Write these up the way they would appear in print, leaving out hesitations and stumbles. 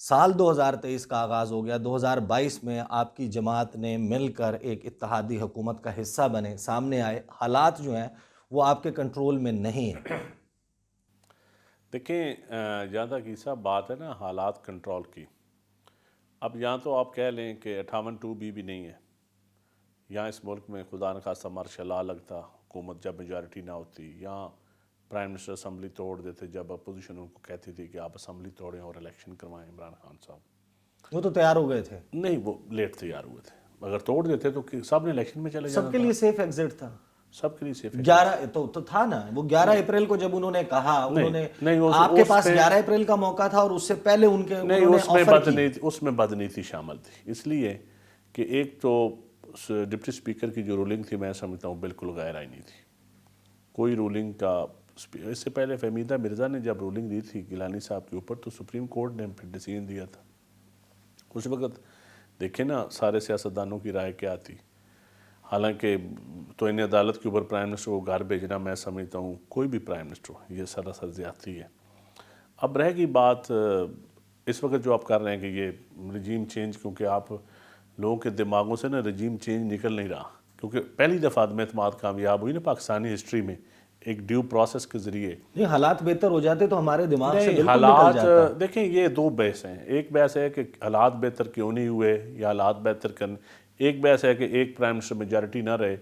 سال 2023 کا آغاز ہو گیا، 2022 میں آپ کی جماعت نے مل کر ایک اتحادی حکومت کا حصہ بنے، سامنے آئے، حالات جو ہیں وہ آپ کے کنٹرول میں نہیں ہیں۔ دیکھیں جہاں تک عیسیٰ بات ہے نا حالات کنٹرول کی، اب یہاں تو آپ کہہ لیں کہ 58(2) بھی نہیں ہے، یہاں اس ملک میں خدا نخواستہ مارشل لا لگتا حکومت جب میجارٹی نہ ہوتی، یہاں پرائم منسٹر اسمبلی توڑ دیتے جب اپوزیشن ان کو کہتی تھی کہ آپ اسمبلی توڑیں اور الیکشن کروائیں عمران خان صاحب۔ وہ تو تیار ہو گئے تھے، نہیں، وہ لیٹ تیار ہوئے تھے، اگر توڑ دیتے تو سب نے الیکشن میں چلے سب جانا کے تھا، لیے سیف ایگزٹ تھا۔ سب کے لیے سیف ہے۔ 11 تو تھا نا، وہ 11 اپریل کو جب انہوں نے کہا، انہوں نے نہیں، آپ کے پاس 11 اپریل کا موقع تھا اور اس سے پہلے نہیں، انہوں نے آفر کی۔ اس میں بدنیتی شامل تھی، اس لیے کہ ایک تو ڈپٹی اسپیکر کی جو رولنگ تھی میں سمجھتا ہوں بالکل غیر آئینی تھی، کوئی رولنگ کا اس سے پہلے فہمیدہ مرزا نے جب رولنگ دی تھی گیلانی صاحب کے اوپر تو سپریم کورٹ نے پھر ڈیسیژن دیا تھا، اس وقت دیکھیں نا سارے سیاستدانوں کی رائے کیا تھی، حالانکہ توہین عدالت کے اوپر پرائم منسٹر کو گھر بھیجنا میں سمجھتا ہوں کوئی بھی پرائم منسٹر ہو یہ سراسر زیادتی ہے۔ اب رہ گئی بات اس وقت جو آپ کر رہے ہیں کہ یہ رجیم چینج، کیونکہ آپ لوگوں کے دماغوں سے نا رجیم چینج نکل نہیں رہا، کیونکہ پہلی دفعہ عدم اعتماد کامیاب ہوئی نا پاکستانی ہسٹری میں ایک ڈیو پروسیس کے ذریعے۔ نہیں، حالات بہتر ہو جاتے تو ہمارے دماغ سے نہیں، بالکل نکل حالات جاتا۔ دیکھیں یہ دو بحث ہیں، ایک بحث ہے کہ حالات بہتر کیوں نہیں ہوئے یا حالات بہتر کرنے، ایک بحث ہے کہ ایک پرائم منسٹر میجارٹی نہ رہے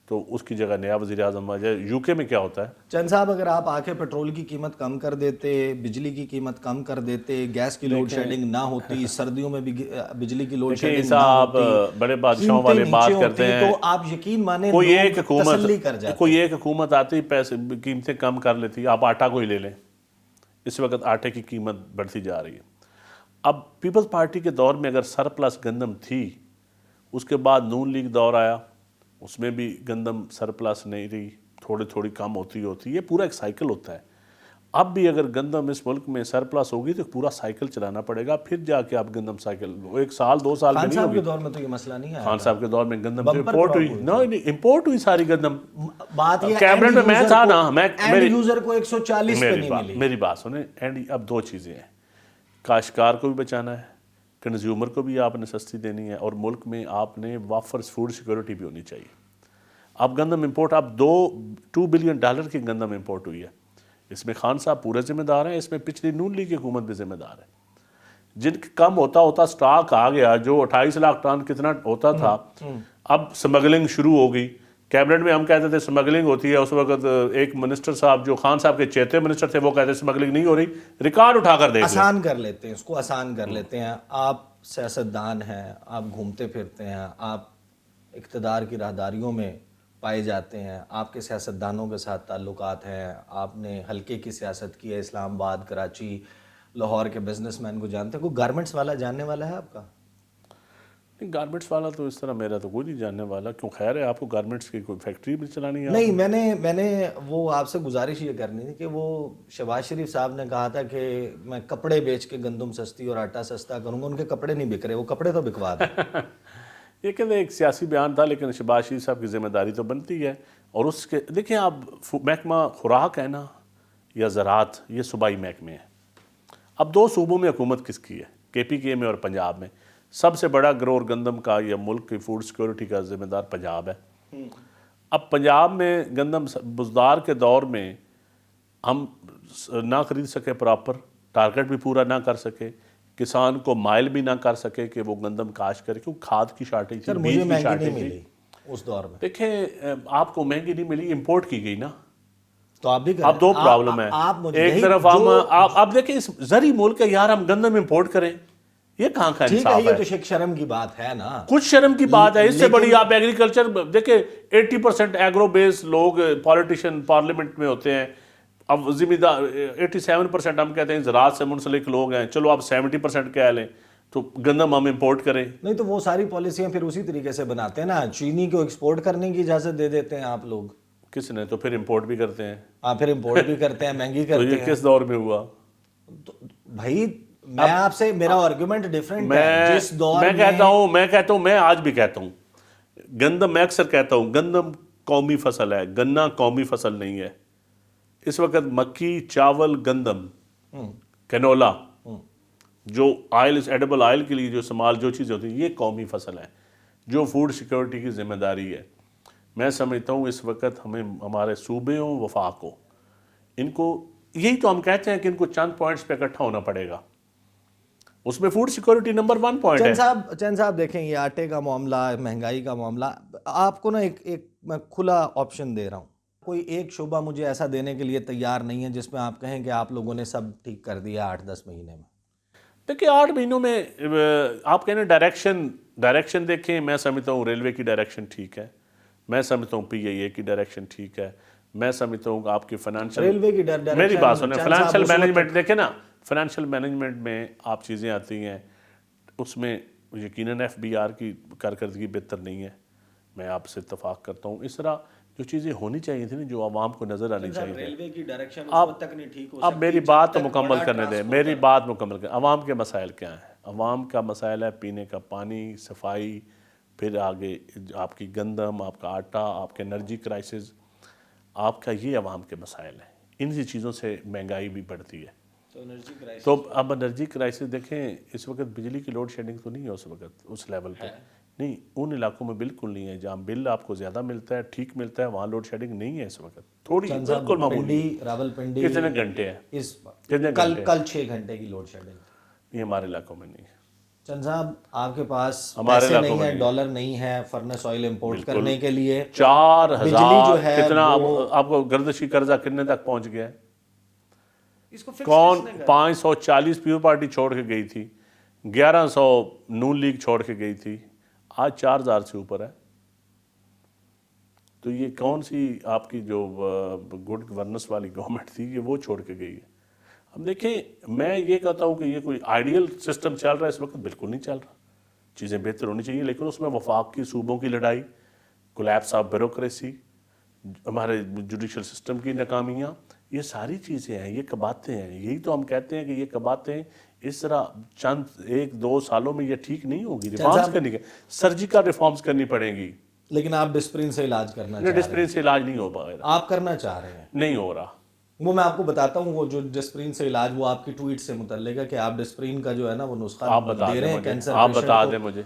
تو اس کی جگہ نیا وزیر اعظم آ جائے۔ یو کے میں کیا ہوتا ہے، چند صاحب اگر آپ آ کے پیٹرول کی قیمت کم کر دیتے، بجلی کی قیمت کم کر دیتے، گیس کی لوڈ شیڈنگ نہ ہوتی، سردیوں میں بھی بجلی کی لوڈ شیڈنگ نہ صاحب ہوتی، بڑے بادشاہوں قیمتیں والے نیچے بات ہوتی، کرتے ہیں، تو آپ یقین مانیں کوئی ایک لوگ حکومت تسلی کر جاتے۔ کوئی ایک حکومت آتی پیسے قیمتیں کم کر لیتی، آپ آٹا کو ہی لے لیں، اس وقت آٹے کی قیمت بڑھتی جا رہی ہے۔ اب پیپلز پارٹی کے دور میں اگر سرپلس گندم تھی، اس کے بعد نون لیگ دور آیا، اس میں بھی گندم سرپلس نہیں رہی، تھوڑی تھوڑی کم ہوتی یہ پورا ایک سائیکل ہوتا ہے۔ اب بھی اگر گندم اس ملک میں سرپلس ہوگی تو پورا سائیکل چلانا پڑے گا، پھر جا کے آپ گندم سائیکل ایک سال 2 سال میں خان نہیں صاحب ہوگی۔ کے دور میں تو یہ مسئلہ نہیں آیا خان تھا، صاحب کے دور میں گندم بمپر امپورٹ کراپ ہوئی، نہیں امپورٹ ہوئی ساری گندم۔ بات یہ کیبنٹ میں میں تھا نا، اینڈ یوزر کو 140 پہ نہیں ملی۔ میری بات سنیں، اب دو چیزیں ہیں، کاشتکار کو بھی بچانا ہے، کنزیومر کو بھی آپ نے سستی دینی ہے، اور ملک میں آپ نے وافر فوڈ سیکورٹی بھی ہونی چاہیے۔ اب گندم امپورٹ، اب $2 بلین کی گندم امپورٹ ہوئی ہے، اس میں خان صاحب پورے ذمہ دار ہیں، اس میں پچھلی نون لیگ کی حکومت بھی ذمہ دار ہے۔ جن کے کم ہوتا سٹاک آ گیا، جو 28 لاکھ ٹن کتنا ہوتا تھا، اب سمگلنگ شروع ہو گئی۔ کیبنٹ میں ہم کہتے تھے سمگلنگ ہوتی ہے، اس وقت ایک منسٹر صاحب جو خان صاحب کے چیتے منسٹر تھے وہ کہتے سمگلنگ نہیں ہو رہی، ریکارڈ اٹھا کر دیکھ لیں۔ آسان کر لیتے ہیں اس کو، آسان کر لیتے ہیں۔ آپ سیاستدان ہیں، آپ گھومتے پھرتے ہیں، آپ اقتدار کی راہداریوں میں پائے جاتے ہیں، آپ کے سیاستدانوں کے ساتھ تعلقات ہیں، آپ نے حلقے کی سیاست کی ہے، اسلام آباد، کراچی، لاہور کے بزنس مین کو جانتے ہیں۔ کوئی گارمنٹس والا جاننے والا ہے آپ کا؟ گارمنٹس والا تو اس طرح میرا تو کوئی نہیں جاننے والا، کیوں خیر ہے آپ کو گارمنٹس کی کوئی فیکٹری بھی چلانی ہے؟ نہیں، میں نے وہ آپ سے گزارش یہ کرنی تھی کہ وہ شہباز شریف صاحب نے کہا تھا کہ میں کپڑے بیچ کے گندم سستی اور آٹا سستا کروں گا، ان کے کپڑے نہیں بک رہے، وہ کپڑے تو بکوا دیں۔ یہ کہتے ایک سیاسی بیان تھا، لیکن شہباز شریف صاحب کی ذمہ داری تو بنتی ہے، اور اس کے دیکھیں آپ محکمہ خوراک ہے نا یا زراعت، یہ صوبائی محکمے ہیں۔ اب 2 صوبوں میں حکومت کس کی ہے، KPK میں اور پنجاب میں؟ سب سے بڑا گرور گندم کا یا ملک کی فوڈ سیکورٹی کا ذمہ دار پنجاب ہے۔ اب پنجاب میں گندم بزدار کے دور میں ہم نہ خرید سکے پراپر، ٹارگٹ بھی پورا نہ کر سکے، کسان کو مائل بھی نہ کر سکے کہ وہ گندم کاشت کرے، کیوں کھاد کی شارٹیج تھی، بیج کی شارٹیج تھی۔ اس دور میں دیکھیں آپ کو مہنگی نہیں ملی، امپورٹ کی گئی نا، تو آپ بھی کریں۔ اب 2 پرابلم ہے، ایک طرف ہم اب دیکھیں اس زرعی ملک ہے یار، ہم گندم امپورٹ کریں، یہ کہاں کا انصاف ہے؟ یہ تو ایک شرم کی بات ہے نا، کچھ شرم کی بات ہے، اس سے بڑی آپ ایگریکلچر دیکھیں 80% ایگرو بیس لوگ پالیٹیشین پارلیمنٹ میں ہوتے ہیں، اب ذمہ دار 87% ہم کہتے ہیں زراعت سے منسلک لوگ ہیں، چلو آپ 70% کہہ لیں تو گندم ہم امپورٹ کریں۔ نہیں تو وہ ساری پالیسیاں پھر اسی طریقے سے بناتے ہیں نا، چینی کو ایکسپورٹ کرنے کی اجازت دے دیتے ہیں آپ لوگ، کس نے؟ تو پھر امپورٹ بھی کرتے ہیں، ہاں پھر امپورٹ بھی کرتے ہیں، مہنگی تو کرتے یہ ہیں۔ کس دور میں ہوا؟ بھائی میں آپ سے، میرا آرگومنٹ ڈیفرنٹ ہے، جس دور میں کہتا ہوں میں آج بھی کہتا ہوں گندم، میں اکثر کہتا ہوں گندم قومی فصل ہے، گنا قومی فصل نہیں ہے۔ اس وقت مکی، چاول، گندم، کینولا جو آئل ایڈیبل آئل کے لیے جو استعمال جو چیزیں ہوتی ہیں یہ قومی فصل ہے جو فوڈ سیکورٹی کی ذمہ داری ہے. میں سمجھتا ہوں اس وقت ہمیں ہمارے صوبے ہوں وفاق ہو ان کو یہی تو ہم کہتے ہیں کہ ان کو چند پوائنٹس پہ اکٹھا ہونا پڑے گا. اس میں فوڈ سیکورٹی نمبر 1 پوائنٹ ہے. چند صاحب دیکھیں یہ آٹے کا معاملہ مہنگائی کا معاملہ آپ کو نا ایک میں کھلا آپشن دے رہا ہوں. کوئی ایک شعبہ مجھے ایسا دینے کے لیے تیار نہیں ہے جس میں آپ کہیں کہ آپ لوگوں نے سب ٹھیک کر دیا 8-10 مہینے میں. دیکھیں 8 مہینوں میں آپ کہنا ڈائریکشن دیکھیں. میں سمجھتا ہوں ریلوے کی ڈائریکشن ٹھیک ہے. میں سمجھتا ہوں PIA کی ڈائریکشن ٹھیک ہے. میں سمجھتا ہوں کہ آپ کی فائنینشیل ریلوے کی ڈائریکشن میری بات سنیں فائنینشیل مینجمنٹ دیکھیں نا. فائنینشیل مینجمنٹ میں آپ چیزیں آتی ہیں اس میں یقیناً FBR کی کارکردگی بہتر نہیں ہے. میں آپ سے اتفاق کرتا ہوں. اس طرح جو چیزیں ہونی چاہیے تھیں جو عوام کو نظر آنی چاہیے ریلوے کی ڈائریکشن اس وقت تک نہیں ٹھیک ہو اب میری بات تو مکمل کرنے دیں. میری بات مکمل کریں. عوام کے مسائل کیا ہیں؟ عوام کا مسائل ہے پینے کا پانی, صفائی, پھر آگے آپ کی گندم, آپ کا آٹا, آپ کے انرجی کرائسس, آپ کا یہ عوام کے مسائل ہیں. ان چیزوں سے مہنگائی بھی بڑھتی ہے. تو اب انرجی کرائسس دیکھیں اس وقت بجلی کی لوڈ شیڈنگ تو نہیں ہے اس وقت اس لیول پہ نہیں. ان علاقوں میں بالکل نہیں ہے جہاں بل آپ کو زیادہ ملتا ہے ٹھیک ملتا ہے وہاں لوڈ شیڈنگ نہیں ہے اس وقت. تھوڑی بالکل معمولی. راولپنڈی کتنے گھنٹے ہیں؟ کل 6 گھنٹے کی لوڈ شیڈنگ. یہ ہمارے علاقوں میں نہیں ہے. چند صاحب آپ کے پاس پیسے نہیں ہیں, ڈالر نہیں ہے فرنس آئل امپورٹ کرنے کے لیے. 4000 کتنا آپ کو گردشی قرضہ کتنے تک پہنچ گیا ہے؟ کون 540 پیپل پارٹی چھوڑ کے گئی تھی, 1100 نون لیگ چھوڑ کے گئی تھی, آج 4000 سے اوپر ہے. تو یہ کون سی آپ کی جو گڈ گورننس والی گورنمنٹ تھی یہ وہ چھوڑ کے گئی ہے. اب دیکھیں میں یہ کہتا ہوں کہ یہ کوئی آئیڈیل سسٹم چل رہا ہے اس وقت؟ بالکل نہیں چل رہا. چیزیں بہتر ہونی چاہیے لیکن اس میں وفاق کی صوبوں کی لڑائی, کولیپس آف بیوروکریسی, ہمارے جوڈیشل سسٹم کی ناکامیاں, یہ ساری چیزیں ہیں. یہ کباتیں ہیں. یہی تو ہم کہتے ہیں کہ یہ کباتیں اس طرح چند 1-2 سالوں میں یہ ٹھیک نہیں ہوگی. ریفارمز کرنی سرجیکل ریفارمز کرنی پڑیں گی. لیکن آپ ڈسپرین سے علاج کرنا چاہ رہے ہیں. ڈسپرین سے علاج نہیں ہو پائے گا. آپ کرنا چاہ رہے ہیں. نہیں ہو رہا. وہ میں آپ کو بتاتا ہوں وہ جو ڈسپرین سے علاج وہ آپ کی ٹویٹ سے متعلق ہے کہ آپ ڈسپرین کا جو ہے نا وہ نسخہ آپ بتا دے رہے ہیں دیں کینسر آپ پیشنٹ بتا کو. دیں مجھے.